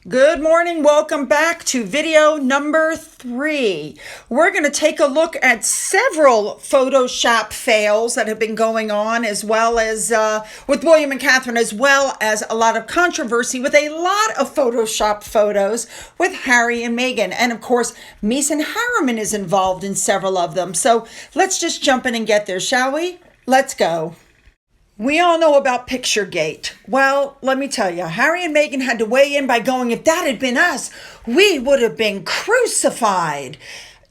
Good morning. Welcome back to video number 3. We're going to take a look at several Photoshop fails that have been going on, as well as with William and Catherine, as well as a lot of controversy with a lot of Photoshop photos with Harry and Meghan. And of course, Meeson Harriman is involved in several of them. So let's just jump in and get there, shall we? Let's go. We all know about Picturegate. Well, let me tell you, Harry and Meghan had to weigh in by going, if that had been us, we would have been crucified.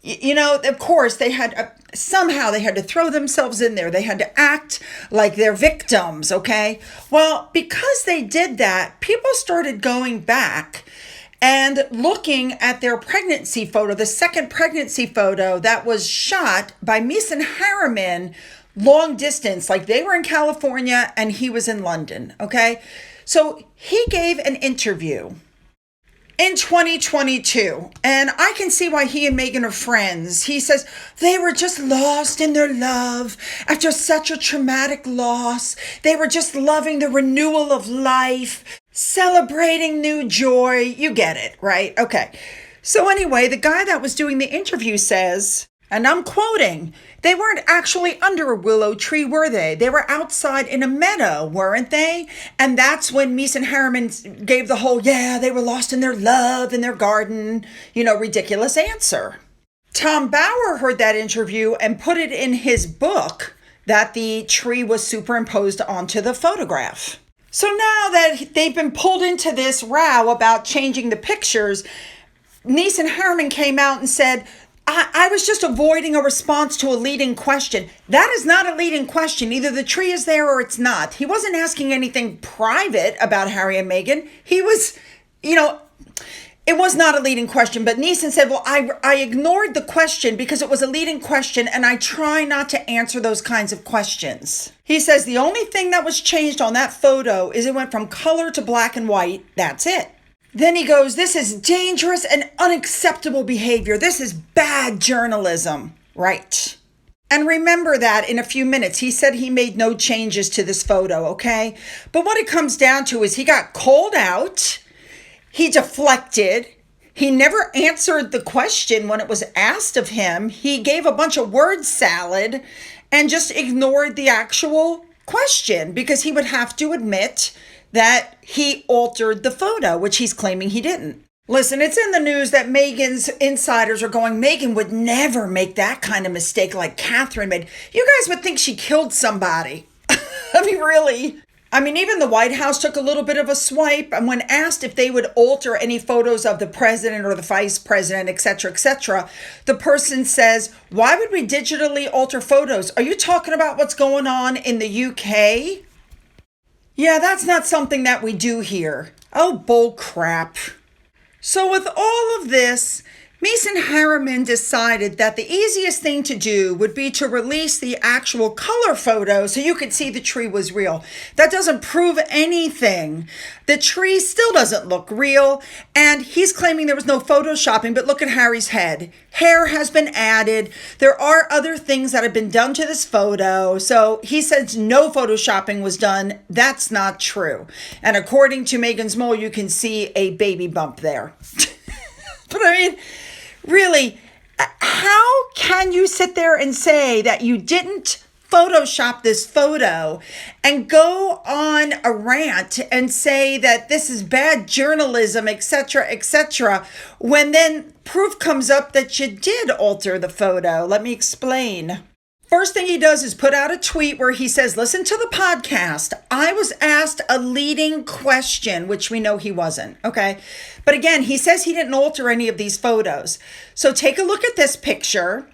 Of course, they had somehow they had to throw themselves in there. They had to act like they're victims, okay? Well, because they did that, people started going back and looking at their pregnancy photo, the second pregnancy photo that was shot by Meeson Harriman long distance, like they were in California and he was in London, okay? So he gave an interview in 2022, and I can see why he and Meghan are friends. He says they were just lost in their love after such a traumatic loss. They were just loving the renewal of life, celebrating new joy. You get it, right? Okay. So anyway, the guy that was doing the interview says, and I'm quoting, they weren't actually under a willow tree, were they? They were outside in a meadow, weren't they? And that's when Meeson Harriman gave the whole, yeah, they were lost in their love, in their garden, ridiculous answer. Tom Bauer heard that interview and put it in his book that the tree was superimposed onto the photograph. So now that they've been pulled into this row about changing the pictures, Meeson Harriman came out and said, I was just avoiding a response to a leading question. That is not a leading question. Either the tree is there or it's not. He wasn't asking anything private about Harry and Meghan. He was, it was not a leading question. But Meeson said, well, I ignored the question because it was a leading question and I try not to answer those kinds of questions. He says the only thing that was changed on that photo is it went from color to black and white. That's it. Then he goes, this is dangerous and unacceptable behavior. This is bad journalism. Right. And remember that in a few minutes, he said he made no changes to this photo, okay? But what it comes down to is he got called out. He deflected. He never answered the question when it was asked of him. He gave a bunch of word salad and just ignored the actual question because he would have to admit that he altered the photo, which he's claiming he didn't. Listen, it's in the news that Meghan's insiders are going, Meghan would never make that kind of mistake like Catherine made. You guys would think she killed somebody. Really. Even the White House took a little bit of a swipe. And when asked if they would alter any photos of the president or the vice president, etc., the person says, why would we digitally alter photos? Are you talking about what's going on in the UK? Yeah, that's not something that we do here. Oh, bull crap. So with all of this, Meeson Harriman decided that the easiest thing to do would be to release the actual color photo so you could see the tree was real. That doesn't prove anything. The tree still doesn't look real, and he's claiming there was no photoshopping, but look at Harry's head. Hair has been added. There are other things that have been done to this photo, so he says no photoshopping was done. That's not true. And according to Meghan's mole, you can see a baby bump there. But really, how can you sit there and say that you didn't Photoshop this photo and go on a rant and say that this is bad journalism, etc., when then proof comes up that you did alter the photo? Let me explain. First thing he does is put out a tweet where he says, listen to the podcast. I was asked a leading question, which we know he wasn't, okay? But again, he says he didn't alter any of these photos. So take a look at this picture.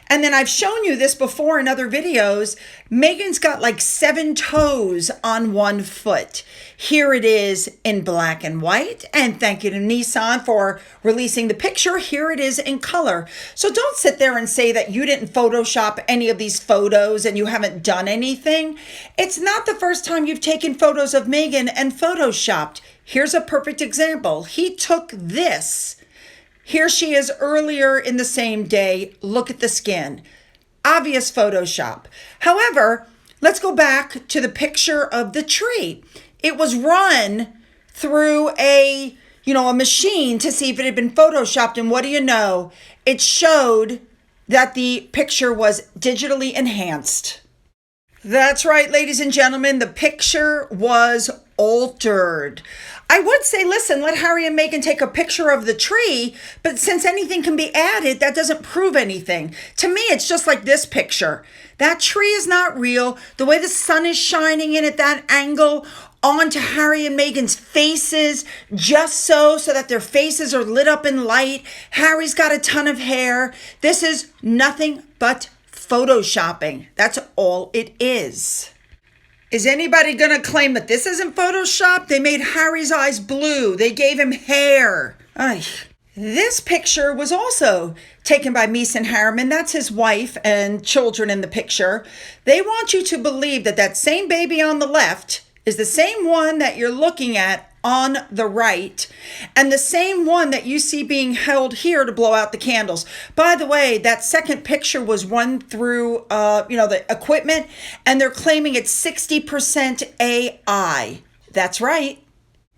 And then I've shown you this before in other videos. Meghan's got like 7 toes on one foot. Here it is in black and white. And thank you to Nissan for releasing the picture. Here it is in color. So don't sit there and say that you didn't Photoshop any of these photos and you haven't done anything. It's not the first time you've taken photos of Meghan and Photoshopped. Here's a perfect example. He took this. Here she is earlier in the same day. Look at the skin. Obvious Photoshop. However, let's go back to the picture of the tree. It was run through a a machine to see if it had been photoshopped. And what do you know? It showed that the picture was digitally enhanced. That's right, ladies and gentlemen, the picture was altered. I would say, listen, let Harry and Meghan take a picture of the tree, but since anything can be added, that doesn't prove anything. To me, it's just like this picture. That tree is not real. The way the sun is shining in at that angle onto Harry and Meghan's faces, just so that their faces are lit up in light. Harry's got a ton of hair. This is nothing but photoshopping. That's all it is. Is anybody going to claim that this isn't Photoshop? They made Harry's eyes blue. They gave him hair. Ay. This picture was also taken by Meeson Harriman. That's his wife and children in the picture. They want you to believe that that same baby on the left is the same one that you're looking at on the right, and the same one that you see being held here to blow out the candles. By the way, that second picture was run through, the equipment, and they're claiming it's 60% AI. That's right.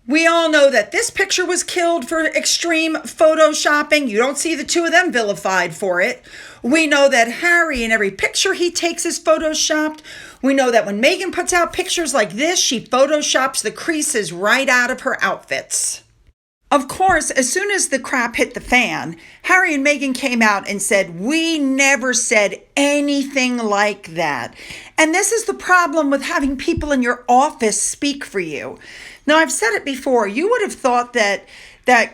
We all know that this picture was killed for extreme photoshopping. You don't see the two of them vilified for it. We know that Harry, in every picture he takes, is photoshopped. We know that when Meghan puts out pictures like this, she photoshops the creases right out of her outfits. Of course, as soon as the crap hit the fan, Harry and Meghan came out and said, "We never said anything like that." And this is the problem with having people in your office speak for you. Now, I've said it before. You would have thought that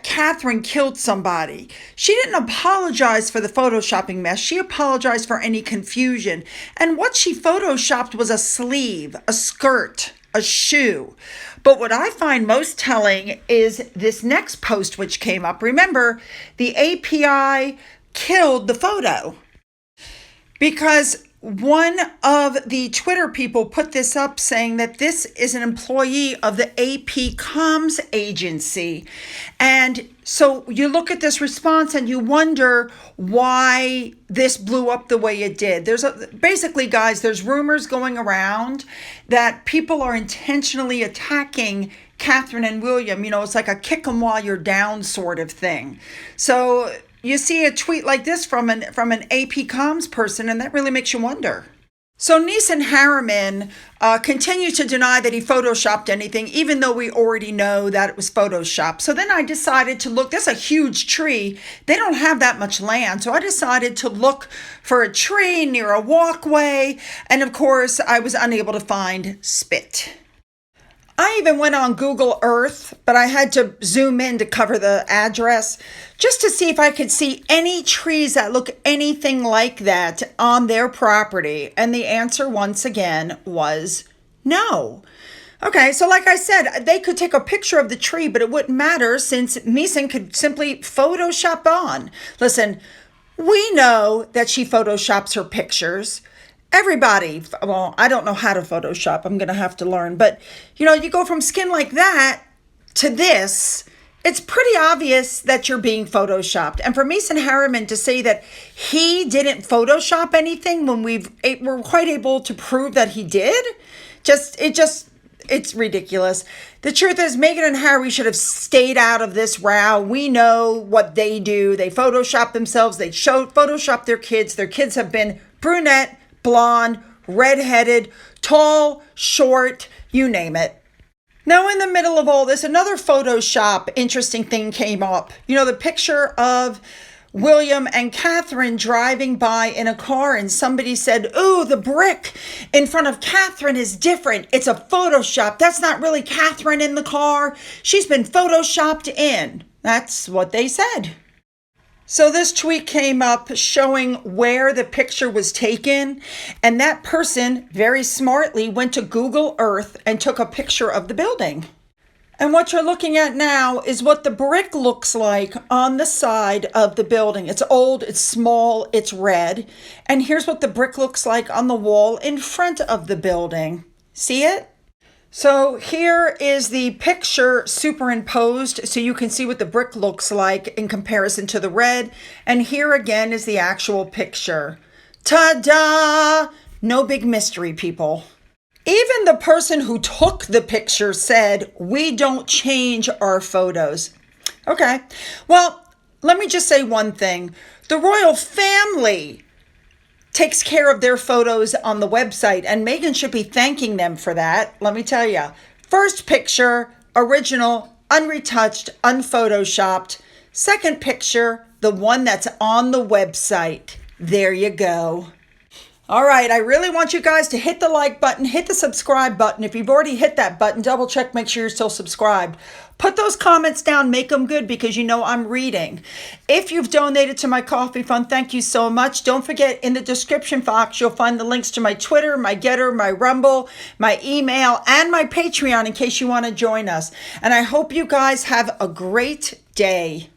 Catherine killed somebody. She didn't apologize for the photoshopping mess. She apologized for any confusion. And what she photoshopped was a sleeve, a skirt, a shoe. But what I find most telling is this next post which came up. Remember, the API killed the photo because one of the Twitter people put this up saying that this is an employee of the AP comms agency. And so you look at this response and you wonder why this blew up the way it did. Basically, guys, there's rumors going around that people are intentionally attacking Catherine and William. It's like a kick 'em while you're down sort of thing. So you see a tweet like this from an AP comms person, and that really makes you wonder. So Meeson Harriman continued to deny that he photoshopped anything, even though we already know that it was photoshopped. So then I decided to look. This is a huge tree. They don't have that much land. So I decided to look for a tree near a walkway. And of course, I was unable to find spit. I even went on Google Earth, but I had to zoom in to cover the address just to see if I could see any trees that look anything like that on their property. And the answer, once again, was no. Okay, so like I said, they could take a picture of the tree, but it wouldn't matter since Meeson could simply Photoshop on. Listen, we know that she Photoshops her pictures. Everybody, well, I don't know how to Photoshop. I'm going to have to learn. But, you go from skin like that to this, it's pretty obvious that you're being Photoshopped. And for Meeson Harriman to say that he didn't Photoshop anything when we're quite able to prove that he did, it's ridiculous. The truth is, Meghan and Harry should have stayed out of this row. We know what they do. They Photoshop themselves. They Photoshop their kids. Their kids have been brunette, blonde, redheaded, tall, short, you name it. Now, in the middle of all this, another Photoshop interesting thing came up. The picture of William and Catherine driving by in a car, and somebody said, "Ooh, the brick in front of Catherine is different. It's a Photoshop. That's not really Catherine in the car. She's been Photoshopped in." That's what they said. So this tweet came up showing where the picture was taken, and that person very smartly went to Google Earth and took a picture of the building. And what you're looking at now is what the brick looks like on the side of the building. It's old, it's small, it's red. And here's what the brick looks like on the wall in front of the building. See it? So here is the picture superimposed so you can see what the brick looks like in comparison to the red. And here again is the actual picture. Ta-da! No big mystery, people. Even the person who took the picture said, "We don't change our photos." Okay. Well, let me just say one thing. The royal family takes care of their photos on the website, and Megan should be thanking them for that. Let me tell you. First picture, original, unretouched, unphotoshopped. Second picture, the one that's on the website. There you go. All right, I really want you guys to hit the like button, hit the subscribe button. If you've already hit that button, double check, make sure you're still subscribed. Put those comments down, make them good, because you know I'm reading. If you've donated to my coffee fund, thank you so much. Don't forget, in the description box, you'll find the links to my Twitter, my Gettr, my Rumble, my email, and my Patreon in case you want to join us. And I hope you guys have a great day.